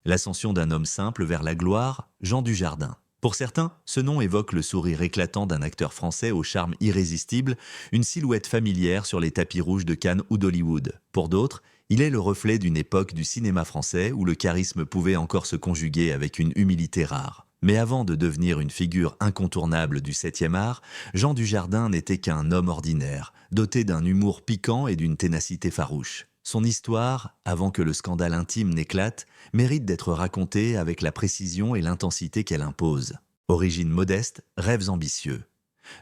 L'ascension d'un homme simple vers la gloire, Jean Dujardin. Pour certains, ce nom évoque le sourire éclatant d'un acteur français au charme irrésistible, une silhouette familière sur les tapis rouges de Cannes ou d'Hollywood. Pour d'autres, il est le reflet d'une époque du cinéma français où le charisme pouvait encore se conjuguer avec une humilité rare. Mais avant de devenir une figure incontournable du 7e art, Jean Dujardin n'était qu'un homme ordinaire, doté d'un humour piquant et d'une ténacité farouche. Son histoire, avant que le scandale intime n'éclate, mérite d'être racontée avec la précision et l'intensité qu'elle impose. Origine modeste, rêves ambitieux.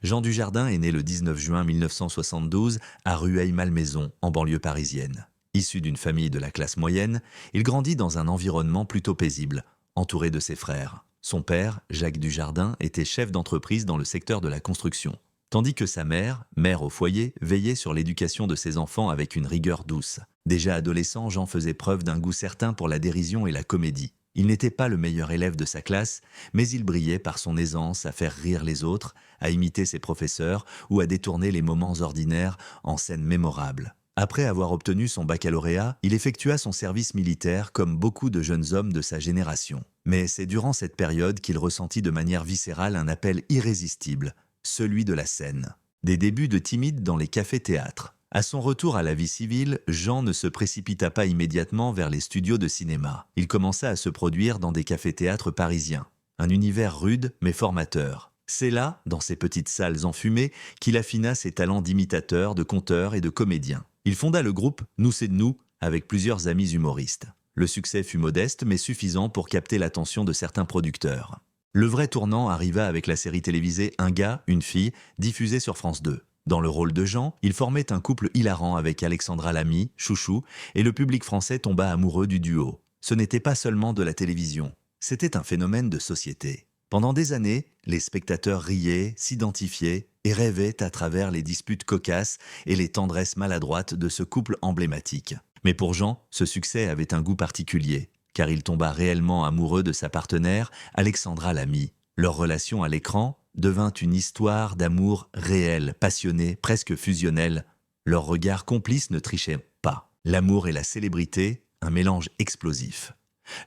Jean Dujardin est né le 19 juin 1972 à Rueil-Malmaison, en banlieue parisienne. Issu d'une famille de la classe moyenne, il grandit dans un environnement plutôt paisible, entouré de ses frères. Son père, Jacques Dujardin, était chef d'entreprise dans le secteur de la construction, tandis que sa mère, mère au foyer, veillait sur l'éducation de ses enfants avec une rigueur douce. Déjà adolescent, Jean faisait preuve d'un goût certain pour la dérision et la comédie. Il n'était pas le meilleur élève de sa classe, mais il brillait par son aisance à faire rire les autres, à imiter ses professeurs ou à détourner les moments ordinaires en scènes mémorables. Après avoir obtenu son baccalauréat, il effectua son service militaire comme beaucoup de jeunes hommes de sa génération. Mais c'est durant cette période qu'il ressentit de manière viscérale un appel irrésistible, celui de la scène. Des débuts de timide dans les cafés-théâtres. À son retour à la vie civile, Jean ne se précipita pas immédiatement vers les studios de cinéma. Il commença à se produire dans des cafés-théâtres parisiens. Un univers rude mais formateur. C'est là, dans ces petites salles enfumées, qu'il affina ses talents d'imitateur, de conteur et de comédien. Il fonda le groupe Nous c'est de nous avec plusieurs amis humoristes. Le succès fut modeste mais suffisant pour capter l'attention de certains producteurs. Le vrai tournant arriva avec la série télévisée Un gars, une fille, diffusée sur France 2. Dans le rôle de Jean, il formait un couple hilarant avec Alexandra Lamy, Chouchou, et le public français tomba amoureux du duo. Ce n'était pas seulement de la télévision, c'était un phénomène de société. Pendant des années, les spectateurs riaient, s'identifiaient et rêvaient à travers les disputes cocasses et les tendresses maladroites de ce couple emblématique. Mais pour Jean, ce succès avait un goût particulier, car il tomba réellement amoureux de sa partenaire, Alexandra Lamy. Leur relation à l'écran devint une histoire d'amour réel, passionné, presque fusionnel. Leurs regards complices ne trichaient pas. L'amour et la célébrité, un mélange explosif.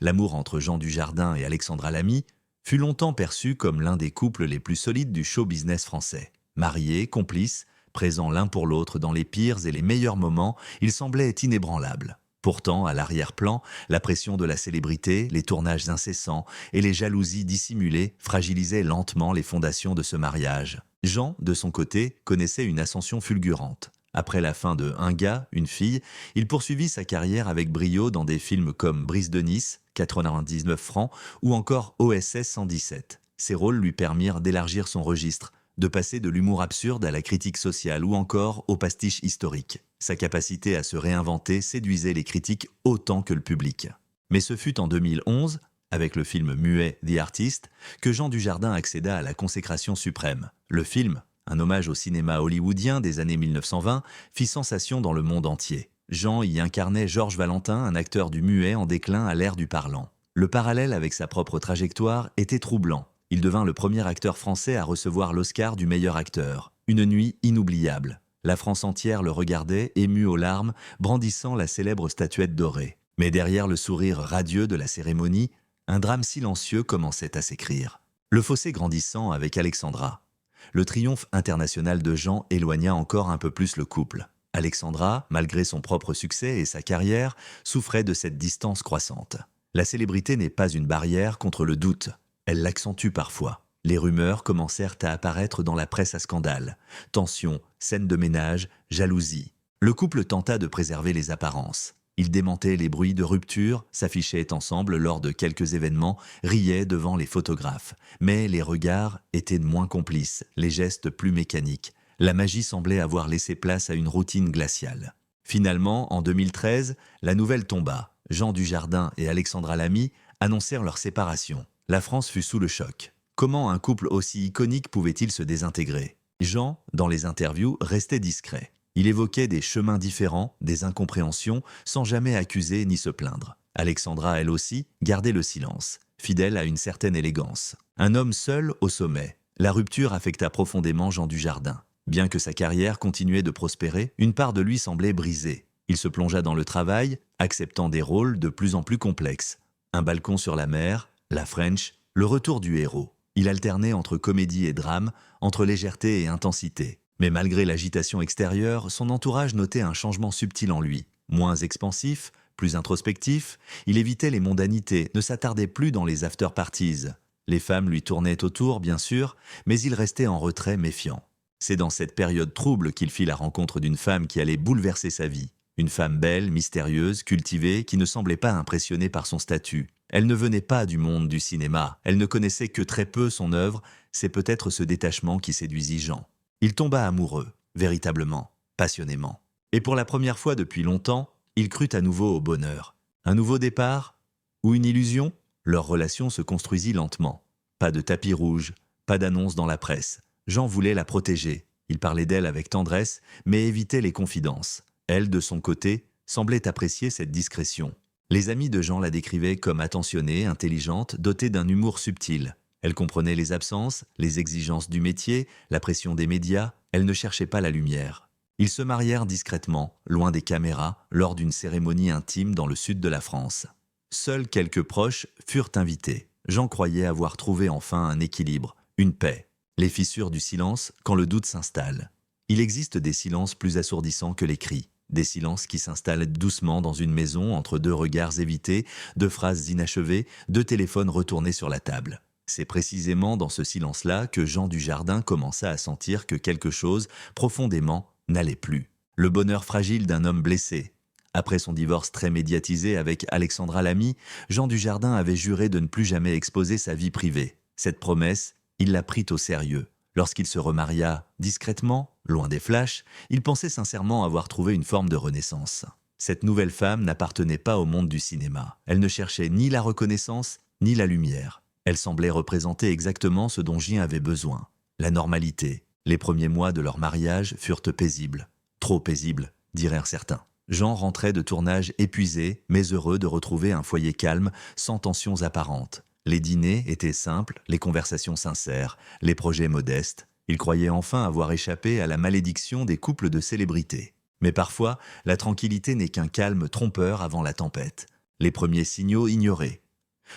L'amour entre Jean Dujardin et Alexandra Lamy fut longtemps perçu comme l'un des couples les plus solides du show business français. Mariés, complices, présents l'un pour l'autre dans les pires et les meilleurs moments, ils semblaient inébranlables. Pourtant, à l'arrière-plan, la pression de la célébrité, les tournages incessants et les jalousies dissimulées fragilisaient lentement les fondations de ce mariage. Jean, de son côté, connaissait une ascension fulgurante. Après la fin de Un gars, une fille, il poursuivit sa carrière avec brio dans des films comme Brise de Nice, 99 francs, ou encore OSS 117. Ces rôles lui permirent d'élargir son registre, de passer de l'humour absurde à la critique sociale ou encore au pastiche historique. Sa capacité à se réinventer séduisait les critiques autant que le public. Mais ce fut en 2011, avec le film muet The Artist, que Jean Dujardin accéda à la consécration suprême. Le film, un hommage au cinéma hollywoodien des années 1920, fit sensation dans le monde entier. Jean y incarnait Georges Valentin, un acteur du muet en déclin à l'ère du parlant. Le parallèle avec sa propre trajectoire était troublant. Il devint le premier acteur français à recevoir l'Oscar du meilleur acteur. Une nuit inoubliable. La France entière le regardait, émue aux larmes, brandissant la célèbre statuette dorée. Mais derrière le sourire radieux de la cérémonie, un drame silencieux commençait à s'écrire. Le fossé grandissant avec Alexandra. Le triomphe international de Jean éloigna encore un peu plus le couple. Alexandra, malgré son propre succès et sa carrière, souffrait de cette distance croissante. La célébrité n'est pas une barrière contre le doute. Elle l'accentue parfois. Les rumeurs commencèrent à apparaître dans la presse à scandale. Tensions, scènes de ménage, jalousie. Le couple tenta de préserver les apparences. Ils démentaient les bruits de rupture, s'affichaient ensemble lors de quelques événements, riaient devant les photographes. Mais les regards étaient moins complices, les gestes plus mécaniques. La magie semblait avoir laissé place à une routine glaciale. Finalement, en 2013, la nouvelle tomba. Jean Dujardin et Alexandra Lamy annoncèrent leur séparation. La France fut sous le choc. Comment un couple aussi iconique pouvait-il se désintégrer? Jean, dans les interviews, restait discret. Il évoquait des chemins différents, des incompréhensions, sans jamais accuser ni se plaindre. Alexandra, elle aussi, gardait le silence, fidèle à une certaine élégance. Un homme seul au sommet. La rupture affecta profondément Jean Dujardin. Bien que sa carrière continuait de prospérer, une part de lui semblait brisée. Il se plongea dans le travail, acceptant des rôles de plus en plus complexes. Un balcon sur la mer, la French, le retour du héros. Il alternait entre comédie et drame, entre légèreté et intensité. Mais malgré l'agitation extérieure, son entourage notait un changement subtil en lui. Moins expansif, plus introspectif, il évitait les mondanités, ne s'attardait plus dans les after-parties. Les femmes lui tournaient autour, bien sûr, mais il restait en retrait méfiant. C'est dans cette période trouble qu'il fit la rencontre d'une femme qui allait bouleverser sa vie. Une femme belle, mystérieuse, cultivée, qui ne semblait pas impressionnée par son statut. Elle ne venait pas du monde du cinéma, elle ne connaissait que très peu son œuvre, c'est peut-être ce détachement qui séduisit Jean. Il tomba amoureux, véritablement, passionnément. Et pour la première fois depuis longtemps, il crut à nouveau au bonheur. Un nouveau départ? Ou une illusion? Leur relation se construisit lentement. Pas de tapis rouge, pas d'annonce dans la presse. Jean voulait la protéger. Il parlait d'elle avec tendresse, mais évitait les confidences. Elle, de son côté, semblait apprécier cette discrétion. Les amis de Jean la décrivaient comme attentionnée, intelligente, dotée d'un humour subtil. Elle comprenait les absences, les exigences du métier, la pression des médias, elle ne cherchait pas la lumière. Ils se marièrent discrètement, loin des caméras, lors d'une cérémonie intime dans le sud de la France. Seuls quelques proches furent invités. Jean croyait avoir trouvé enfin un équilibre, une paix. Les fissures du silence quand le doute s'installe. Il existe des silences plus assourdissants que les cris. Des silences qui s'installent doucement dans une maison entre deux regards évités, deux phrases inachevées, deux téléphones retournés sur la table. C'est précisément dans ce silence-là que Jean Dujardin commença à sentir que quelque chose, profondément, n'allait plus. Le bonheur fragile d'un homme blessé. Après son divorce très médiatisé avec Alexandra Lamy, Jean Dujardin avait juré de ne plus jamais exposer sa vie privée. Cette promesse, il la prit au sérieux. Lorsqu'il se remaria discrètement, loin des flashs, il pensait sincèrement avoir trouvé une forme de renaissance. Cette nouvelle femme n'appartenait pas au monde du cinéma. Elle ne cherchait ni la reconnaissance, ni la lumière. Elle semblait représenter exactement ce dont Jean avait besoin. La normalité. Les premiers mois de leur mariage furent paisibles. Trop paisibles, diraient certains. Jean rentrait de tournage épuisé, mais heureux de retrouver un foyer calme, sans tensions apparentes. Les dîners étaient simples, les conversations sincères, les projets modestes. Il croyait enfin avoir échappé à la malédiction des couples de célébrités. Mais parfois, la tranquillité n'est qu'un calme trompeur avant la tempête. Les premiers signaux ignorés.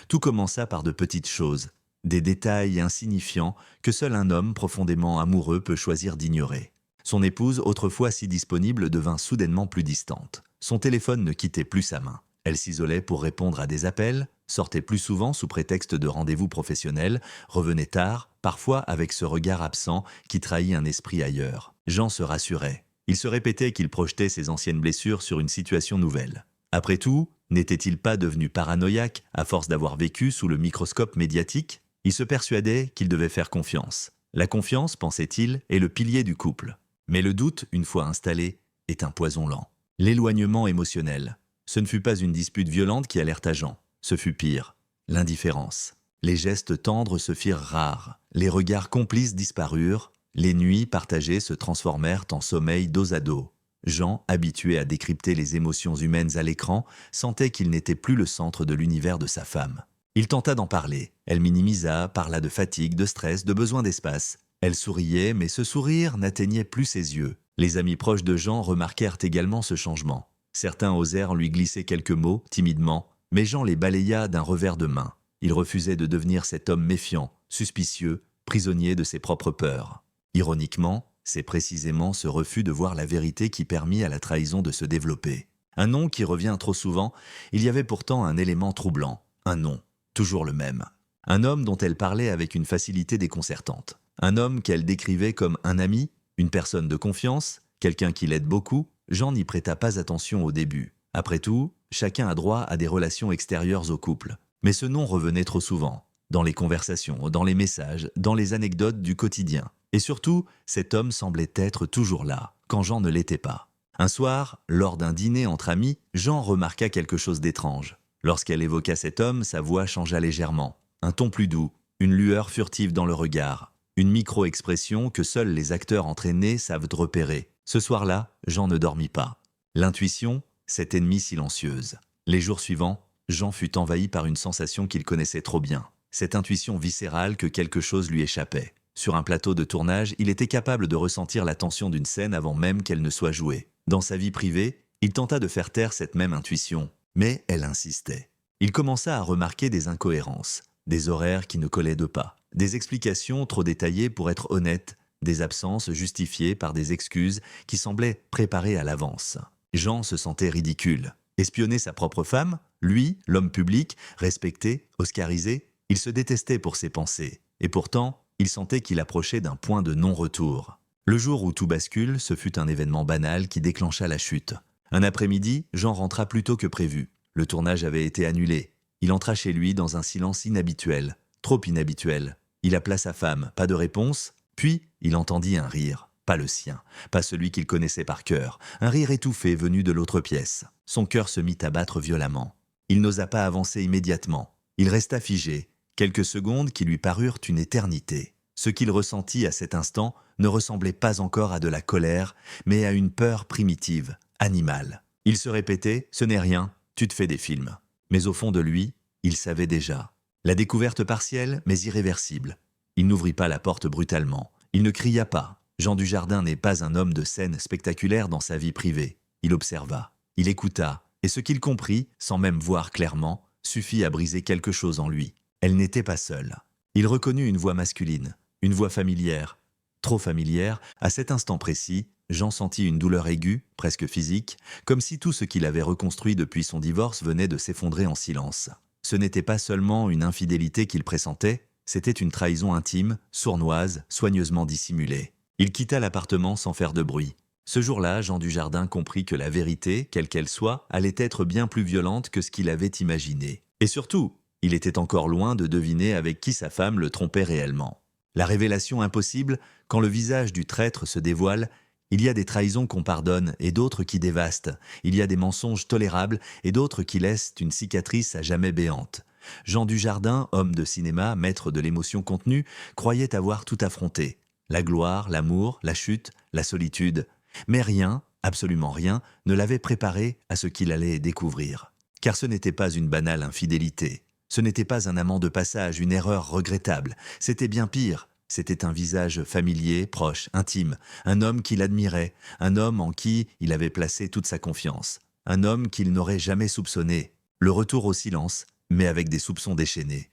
Tout commença par de petites choses, des détails insignifiants que seul un homme profondément amoureux peut choisir d'ignorer. Son épouse, autrefois si disponible, devint soudainement plus distante. Son téléphone ne quittait plus sa main. Elle s'isolait pour répondre à des appels, sortait plus souvent sous prétexte de rendez-vous professionnels, revenait tard, parfois avec ce regard absent qui trahit un esprit ailleurs. Jean se rassurait. Il se répétait qu'il projetait ses anciennes blessures sur une situation nouvelle. Après tout, n'était-il pas devenu paranoïaque à force d'avoir vécu sous le microscope médiatique? Il se persuadait qu'il devait faire confiance. La confiance, pensait-il, est le pilier du couple. Mais le doute, une fois installé, est un poison lent. L'éloignement émotionnel. Ce ne fut pas une dispute violente qui alerta Jean. Ce fut pire, l'indifférence. Les gestes tendres se firent rares, les regards complices disparurent, les nuits partagées se transformèrent en sommeil dos à dos. Jean, habitué à décrypter les émotions humaines à l'écran, sentait qu'il n'était plus le centre de l'univers de sa femme. Il tenta d'en parler. Elle minimisa, parla de fatigue, de stress, de besoin d'espace. Elle souriait, mais ce sourire n'atteignait plus ses yeux. Les amis proches de Jean remarquèrent également ce changement. Certains osèrent lui glisser quelques mots, timidement, mais Jean les balaya d'un revers de main. Il refusait de devenir cet homme méfiant, suspicieux, prisonnier de ses propres peurs. Ironiquement, c'est précisément ce refus de voir la vérité qui permit à la trahison de se développer. Un nom qui revient trop souvent, il y avait pourtant un élément troublant. Un nom, toujours le même. Un homme dont elle parlait avec une facilité déconcertante. Un homme qu'elle décrivait comme un ami, une personne de confiance, quelqu'un qui l'aide beaucoup. Jean n'y prêta pas attention au début. Après tout, chacun a droit à des relations extérieures au couple. Mais ce nom revenait trop souvent, dans les conversations, dans les messages, dans les anecdotes du quotidien. Et surtout, cet homme semblait être toujours là, quand Jean ne l'était pas. Un soir, lors d'un dîner entre amis, Jean remarqua quelque chose d'étrange. Lorsqu'elle évoqua cet homme, sa voix changea légèrement. Un ton plus doux, une lueur furtive dans le regard, une micro-expression que seuls les acteurs entraînés savent repérer. Ce soir-là, Jean ne dormit pas. L'intuition, cette ennemie silencieuse. Les jours suivants, Jean fut envahi par une sensation qu'il connaissait trop bien. Cette intuition viscérale que quelque chose lui échappait. Sur un plateau de tournage, il était capable de ressentir la tension d'une scène avant même qu'elle ne soit jouée. Dans sa vie privée, il tenta de faire taire cette même intuition, mais elle insistait. Il commença à remarquer des incohérences, des horaires qui ne collaient de pas, des explications trop détaillées pour être honnêtes, des absences justifiées par des excuses qui semblaient préparées à l'avance. Jean se sentait ridicule. Espionner sa propre femme, lui, l'homme public, respecté, oscarisé, il se détestait pour ses pensées. Et pourtant, il sentait qu'il approchait d'un point de non-retour. Le jour où tout bascule, ce fut un événement banal qui déclencha la chute. Un après-midi, Jean rentra plus tôt que prévu. Le tournage avait été annulé. Il entra chez lui dans un silence inhabituel, trop inhabituel. Il appela sa femme, pas de réponse, puis il entendit un rire. Pas le sien, pas celui qu'il connaissait par cœur, un rire étouffé venu de l'autre pièce. Son cœur se mit à battre violemment. Il n'osa pas avancer immédiatement. Il resta figé, quelques secondes qui lui parurent une éternité. Ce qu'il ressentit à cet instant ne ressemblait pas encore à de la colère, mais à une peur primitive, animale. Il se répétait « ce n'est rien, tu te fais des films ». Mais au fond de lui, il savait déjà. La découverte partielle, mais irréversible. Il n'ouvrit pas la porte brutalement. Il ne cria pas. Jean Dujardin n'est pas un homme de scène spectaculaire dans sa vie privée. Il observa, il écouta, et ce qu'il comprit, sans même voir clairement, suffit à briser quelque chose en lui. Elle n'était pas seule. Il reconnut une voix masculine, une voix familière. Trop familière, à cet instant précis, Jean sentit une douleur aiguë, presque physique, comme si tout ce qu'il avait reconstruit depuis son divorce venait de s'effondrer en silence. Ce n'était pas seulement une infidélité qu'il pressentait, c'était une trahison intime, sournoise, soigneusement dissimulée. Il quitta l'appartement sans faire de bruit. Ce jour-là, Jean Dujardin comprit que la vérité, quelle qu'elle soit, allait être bien plus violente que ce qu'il avait imaginé. Et surtout, il était encore loin de deviner avec qui sa femme le trompait réellement. La révélation impossible, quand le visage du traître se dévoile, il y a des trahisons qu'on pardonne et d'autres qui dévastent. Il y a des mensonges tolérables et d'autres qui laissent une cicatrice à jamais béante. Jean Dujardin, homme de cinéma, maître de l'émotion contenue, croyait avoir tout affronté. La gloire, l'amour, la chute, la solitude. Mais rien, absolument rien, ne l'avait préparé à ce qu'il allait découvrir. Car ce n'était pas une banale infidélité. Ce n'était pas un amant de passage, une erreur regrettable. C'était bien pire. C'était un visage familier, proche, intime. Un homme qu'il admirait. Un homme en qui il avait placé toute sa confiance. Un homme qu'il n'aurait jamais soupçonné. Le retour au silence, mais avec des soupçons déchaînés.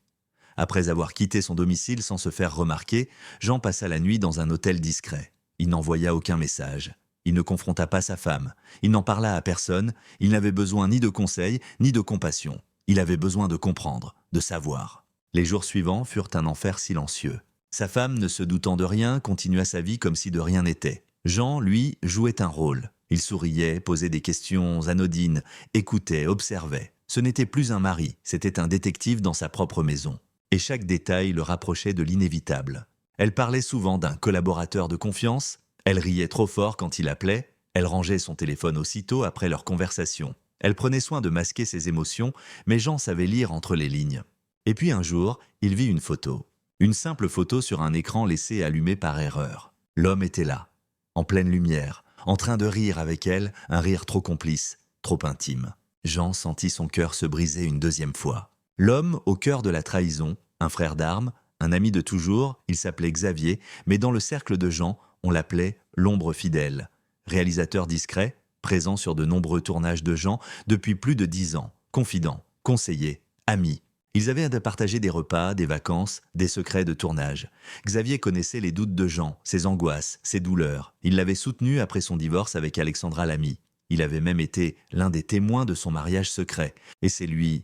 Après avoir quitté son domicile sans se faire remarquer, Jean passa la nuit dans un hôtel discret. Il n'envoya aucun message. Il ne confronta pas sa femme. Il n'en parla à personne. Il n'avait besoin ni de conseils, ni de compassion. Il avait besoin de comprendre, de savoir. Les jours suivants furent un enfer silencieux. Sa femme, ne se doutant de rien, continua sa vie comme si de rien n'était. Jean, lui, jouait un rôle. Il souriait, posait des questions anodines, écoutait, observait. Ce n'était plus un mari, c'était un détective dans sa propre maison. Et chaque détail le rapprochait de l'inévitable. Elle parlait souvent d'un collaborateur de confiance, elle riait trop fort quand il appelait, elle rangeait son téléphone aussitôt après leur conversation. Elle prenait soin de masquer ses émotions, mais Jean savait lire entre les lignes. Et puis un jour, il vit une photo. Une simple photo sur un écran laissé allumé par erreur. L'homme était là, en pleine lumière, en train de rire avec elle, un rire trop complice, trop intime. Jean sentit son cœur se briser une deuxième fois. L'homme au cœur de la trahison, un frère d'armes, un ami de toujours, il s'appelait Xavier, mais dans le cercle de Jean, on l'appelait l'ombre fidèle. Réalisateur discret, présent sur de nombreux tournages de Jean depuis plus de 10 ans, confident, conseiller, ami. Ils avaient à partager des repas, des vacances, des secrets de tournage. Xavier connaissait les doutes de Jean, ses angoisses, ses douleurs. Il l'avait soutenu après son divorce avec Alexandra Lamy. Il avait même été l'un des témoins de son mariage secret. Et c'est lui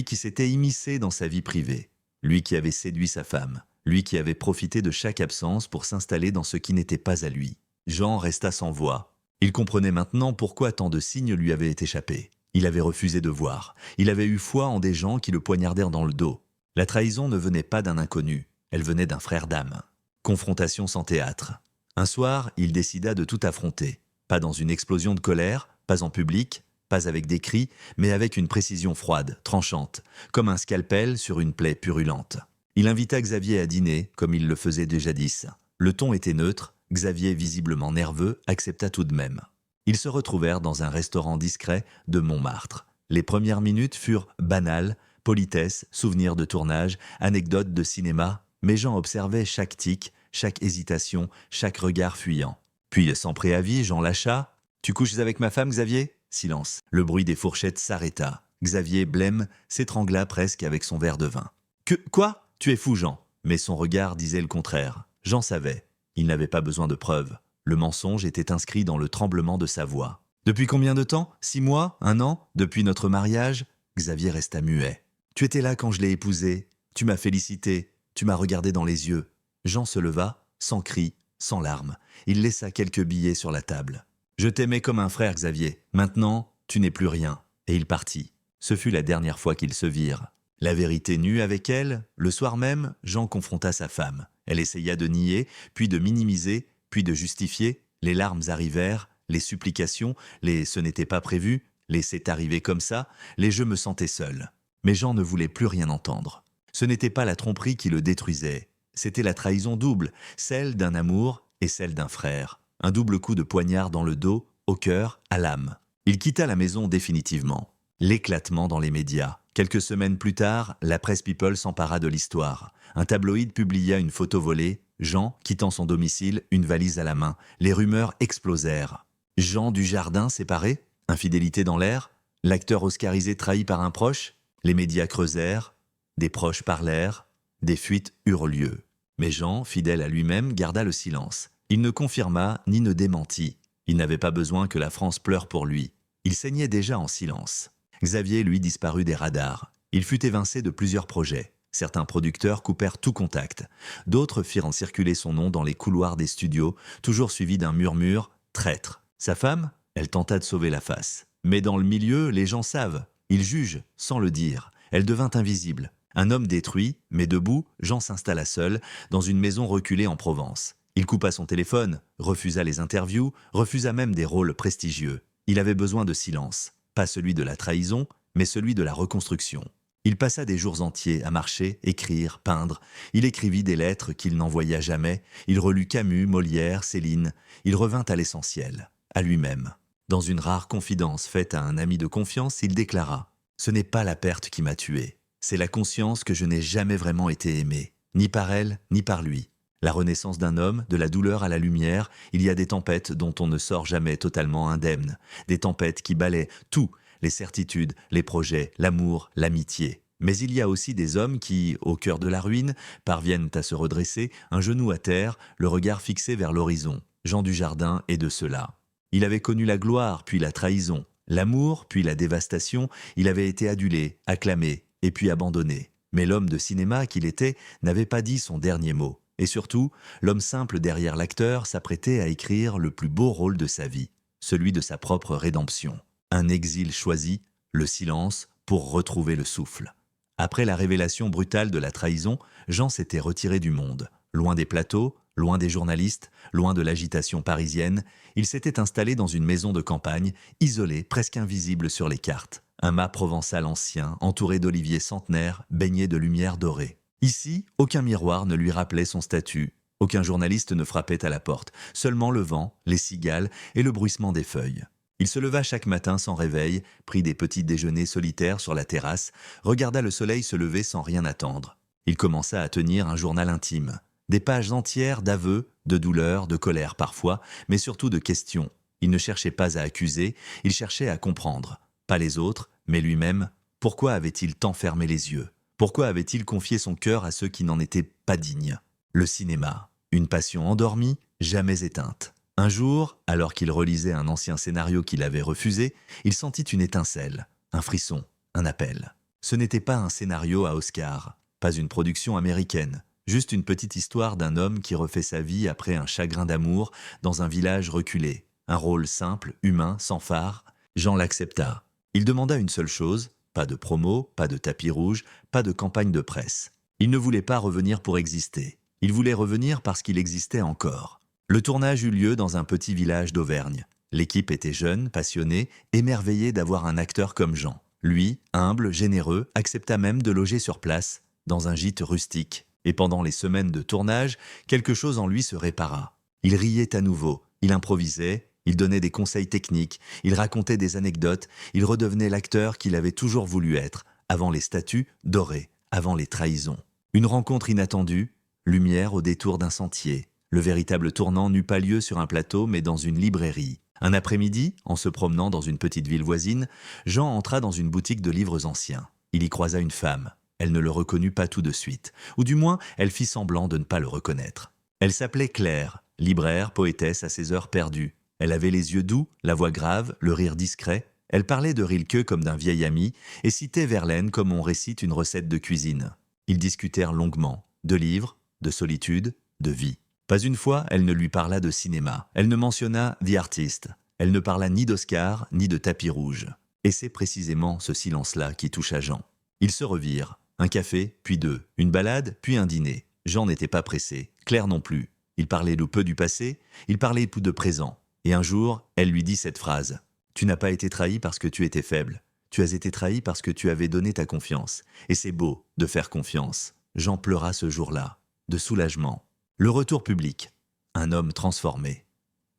qui s'était immiscé dans sa vie privée. Lui qui avait séduit sa femme. Lui qui avait profité de chaque absence pour s'installer dans ce qui n'était pas à lui. Jean resta sans voix. Il comprenait maintenant pourquoi tant de signes lui avaient échappé. Il avait refusé de voir. Il avait eu foi en des gens qui le poignardèrent dans le dos. La trahison ne venait pas d'un inconnu. Elle venait d'un frère d'âme. Confrontation sans théâtre. Un soir, il décida de tout affronter. Pas dans une explosion de colère, pas en public, pas avec des cris, mais avec une précision froide, tranchante, comme un scalpel sur une plaie purulente. Il invita Xavier à dîner, comme il le faisait déjà jadis. Le ton était neutre, Xavier, visiblement nerveux, accepta tout de même. Ils se retrouvèrent dans un restaurant discret de Montmartre. Les premières minutes furent banales, politesse, souvenirs de tournage, anecdotes de cinéma, mais Jean observait chaque tic, chaque hésitation, chaque regard fuyant. Puis, sans préavis, Jean lâcha « Tu couches avec ma femme, Xavier ?» Silence. Le bruit des fourchettes s'arrêta. Xavier, blême, s'étrangla presque avec son verre de vin. « Quoi ? Tu es fou, Jean !» Mais son regard disait le contraire. Jean savait. Il n'avait pas besoin de preuves. Le mensonge était inscrit dans le tremblement de sa voix. « Depuis combien de temps ? 6 mois ? 1 an ? Depuis notre mariage ?» Xavier resta muet. « Tu étais là quand je l'ai épousée. Tu m'as félicité. Tu m'as regardé dans les yeux. » Jean se leva, sans cri, sans larmes. Il laissa quelques billets sur la table. « Je t'aimais comme un frère, Xavier. Maintenant, tu n'es plus rien. » Et il partit. Ce fut la dernière fois qu'ils se virent. La vérité nue avec elle, le soir même, Jean confronta sa femme. Elle essaya de nier, puis de minimiser, puis de justifier. Les larmes arrivèrent, les supplications, les « ce n'était pas prévu », les « c'est arrivé comme ça », les « je me sentais seul ». Mais Jean ne voulait plus rien entendre. Ce n'était pas la tromperie qui le détruisait. C'était la trahison double, celle d'un amour et celle d'un frère. Un double coup de poignard dans le dos, au cœur, à l'âme. Il quitta la maison définitivement. L'éclatement dans les médias. Quelques semaines plus tard, la presse People s'empara de l'histoire. Un tabloïd publia une photo volée, Jean quittant son domicile, une valise à la main. Les rumeurs explosèrent. Jean Dujardin séparé ? Infidélité dans l'air ? L'acteur oscarisé trahi par un proche ? Les médias creusèrent. Des proches parlèrent. Des fuites eurent lieu. Mais Jean, fidèle à lui-même, garda le silence. Il ne confirma ni ne démentit. Il n'avait pas besoin que la France pleure pour lui. Il saignait déjà en silence. Xavier, lui, disparut des radars. Il fut évincé de plusieurs projets. Certains producteurs coupèrent tout contact. D'autres firent circuler son nom dans les couloirs des studios, toujours suivi d'un murmure « traître ». Sa femme, elle tenta de sauver la face. Mais dans le milieu, les gens savent. Ils jugent, sans le dire. Elle devint invisible. Un homme détruit, mais debout, Jean s'installa seul, dans une maison reculée en Provence. Il coupa son téléphone, refusa les interviews, refusa même des rôles prestigieux. Il avait besoin de silence. Pas celui de la trahison, mais celui de la reconstruction. Il passa des jours entiers à marcher, écrire, peindre. Il écrivit des lettres qu'il n'envoya jamais. Il relut Camus, Molière, Céline. Il revint à l'essentiel, à lui-même. Dans une rare confidence faite à un ami de confiance, il déclara « Ce n'est pas la perte qui m'a tué. C'est la conscience que je n'ai jamais vraiment été aimé, ni par elle, ni par lui. La renaissance d'un homme, de la douleur à la lumière, il y a des tempêtes dont on ne sort jamais totalement indemne. Des tempêtes qui balaient tout, les certitudes, les projets, l'amour, l'amitié. Mais il y a aussi des hommes qui, au cœur de la ruine, parviennent à se redresser, un genou à terre, le regard fixé vers l'horizon. Jean Dujardin est de ceux-là. Il avait connu la gloire, puis la trahison. L'amour, puis la dévastation. Il avait été adulé, acclamé, et puis abandonné. Mais l'homme de cinéma qu'il était n'avait pas dit son dernier mot. Et surtout, l'homme simple derrière l'acteur s'apprêtait à écrire le plus beau rôle de sa vie, celui de sa propre rédemption. Un exil choisi, le silence, pour retrouver le souffle. Après la révélation brutale de la trahison, Jean s'était retiré du monde. Loin des plateaux, loin des journalistes, loin de l'agitation parisienne, il s'était installé dans une maison de campagne, isolé, presque invisible sur les cartes. Un mât provençal ancien, entouré d'oliviers centenaires, baigné de lumière dorée. Ici, aucun miroir ne lui rappelait son statut. Aucun journaliste ne frappait à la porte. Seulement le vent, les cigales et le bruissement des feuilles. Il se leva chaque matin sans réveil, prit des petits déjeuners solitaires sur la terrasse, regarda le soleil se lever sans rien attendre. Il commença à tenir un journal intime. Des pages entières d'aveux, de douleurs, de colère parfois, mais surtout de questions. Il ne cherchait pas à accuser, il cherchait à comprendre. Pas les autres, mais lui-même. Pourquoi avait-il tant fermé les yeux ? Pourquoi avait-il confié son cœur à ceux qui n'en étaient pas dignes ? Le cinéma, une passion endormie, jamais éteinte. Un jour, alors qu'il relisait un ancien scénario qu'il avait refusé, il sentit une étincelle, un frisson, un appel. Ce n'était pas un scénario à Oscar, pas une production américaine, juste une petite histoire d'un homme qui refait sa vie après un chagrin d'amour dans un village reculé. Un rôle simple, humain, sans phare. Jean l'accepta. Il demanda une seule chose, pas de promo, pas de tapis rouge, pas de campagne de presse. Il ne voulait pas revenir pour exister. Il voulait revenir parce qu'il existait encore. Le tournage eut lieu dans un petit village d'Auvergne. L'équipe était jeune, passionnée, émerveillée d'avoir un acteur comme Jean. Lui, humble, généreux, accepta même de loger sur place, dans un gîte rustique. Et pendant les semaines de tournage, quelque chose en lui se répara. Il riait à nouveau, il improvisait, il donnait des conseils techniques, il racontait des anecdotes, il redevenait l'acteur qu'il avait toujours voulu être, avant les statues dorées, avant les trahisons. Une rencontre inattendue, lumière au détour d'un sentier. Le véritable tournant n'eut pas lieu sur un plateau, mais dans une librairie. Un après-midi, en se promenant dans une petite ville voisine, Jean entra dans une boutique de livres anciens. Il y croisa une femme. Elle ne le reconnut pas tout de suite, ou du moins, elle fit semblant de ne pas le reconnaître. Elle s'appelait Claire, libraire, poétesse à ses heures perdues. Elle avait les yeux doux, la voix grave, le rire discret. Elle parlait de Rilke comme d'un vieil ami et citait Verlaine comme on récite une recette de cuisine. Ils discutèrent longuement, de livres, de solitude, de vie. Pas une fois, elle ne lui parla de cinéma. Elle ne mentionna The Artist. Elle ne parla ni d'Oscar, ni de tapis rouge. Et c'est précisément ce silence-là qui toucha Jean. Ils se revirent. Un café, puis deux. Une balade, puis un dîner. Jean n'était pas pressé. Claire non plus. Il parlait de peu du passé, il parlait de présent. Et un jour, elle lui dit cette phrase. « Tu n'as pas été trahi parce que tu étais faible. Tu as été trahi parce que tu avais donné ta confiance. Et c'est beau de faire confiance. » Jean pleura ce jour-là, de soulagement. Le retour public. Un homme transformé.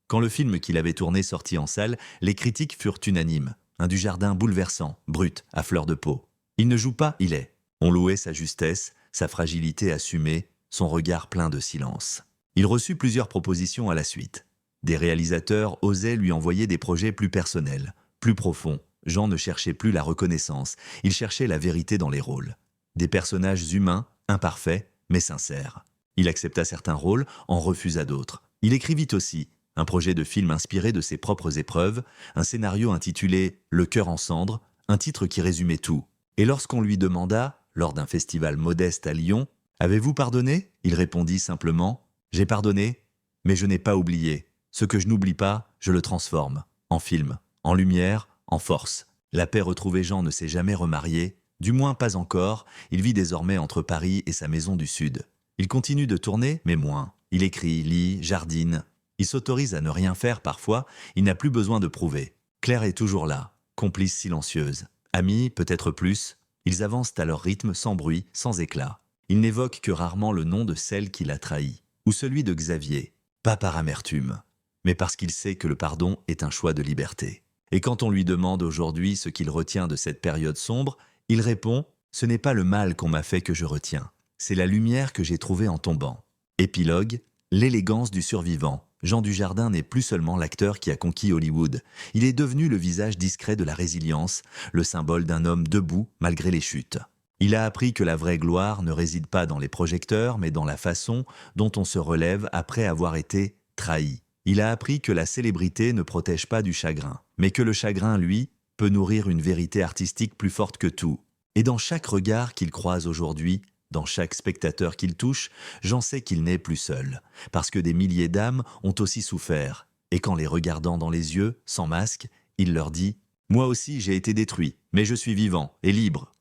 Quand le film qu'il avait tourné sortit en salle, les critiques furent unanimes. Un Dujardin bouleversant, brut, à fleur de peau. Il ne joue pas, il est. On louait sa justesse, sa fragilité assumée, son regard plein de silence. Il reçut plusieurs propositions à la suite. Des réalisateurs osaient lui envoyer des projets plus personnels, plus profonds. Jean ne cherchait plus la reconnaissance, il cherchait la vérité dans les rôles. Des personnages humains, imparfaits, mais sincères. Il accepta certains rôles, en refusa d'autres. Il écrivit aussi un projet de film inspiré de ses propres épreuves, un scénario intitulé « Le cœur en cendres », un titre qui résumait tout. Et lorsqu'on lui demanda, lors d'un festival modeste à Lyon, « Avez-vous pardonné ?» Il répondit simplement « J'ai pardonné, mais je n'ai pas oublié. Ce que je n'oublie pas, je le transforme. En film, en lumière, en force. » La paix retrouvée. Jean ne s'est jamais remarié, du moins pas encore. Il vit désormais entre Paris et sa maison du Sud. Il continue de tourner, mais moins. Il écrit, lit, jardine. Il s'autorise à ne rien faire parfois, il n'a plus besoin de prouver. Claire est toujours là, complice silencieuse. Amis, peut-être plus. Ils avancent à leur rythme, sans bruit, sans éclat. Il n'évoque que rarement le nom de celle qui l'a trahi, ou celui de Xavier, pas par amertume, mais parce qu'il sait que le pardon est un choix de liberté. Et quand on lui demande aujourd'hui ce qu'il retient de cette période sombre, il répond « Ce n'est pas le mal qu'on m'a fait que je retiens, c'est la lumière que j'ai trouvée en tombant. » Épilogue, l'élégance du survivant. Jean Dujardin n'est plus seulement l'acteur qui a conquis Hollywood. Il est devenu le visage discret de la résilience, le symbole d'un homme debout malgré les chutes. Il a appris que la vraie gloire ne réside pas dans les projecteurs, mais dans la façon dont on se relève après avoir été trahi. Il a appris que la célébrité ne protège pas du chagrin, mais que le chagrin, lui, peut nourrir une vérité artistique plus forte que tout. Et dans chaque regard qu'il croise aujourd'hui, dans chaque spectateur qu'il touche, j'en sais qu'il n'est plus seul, parce que des milliers d'âmes ont aussi souffert. Et qu'en les regardant dans les yeux, sans masque, il leur dit « Moi aussi j'ai été détruit, mais je suis vivant et libre.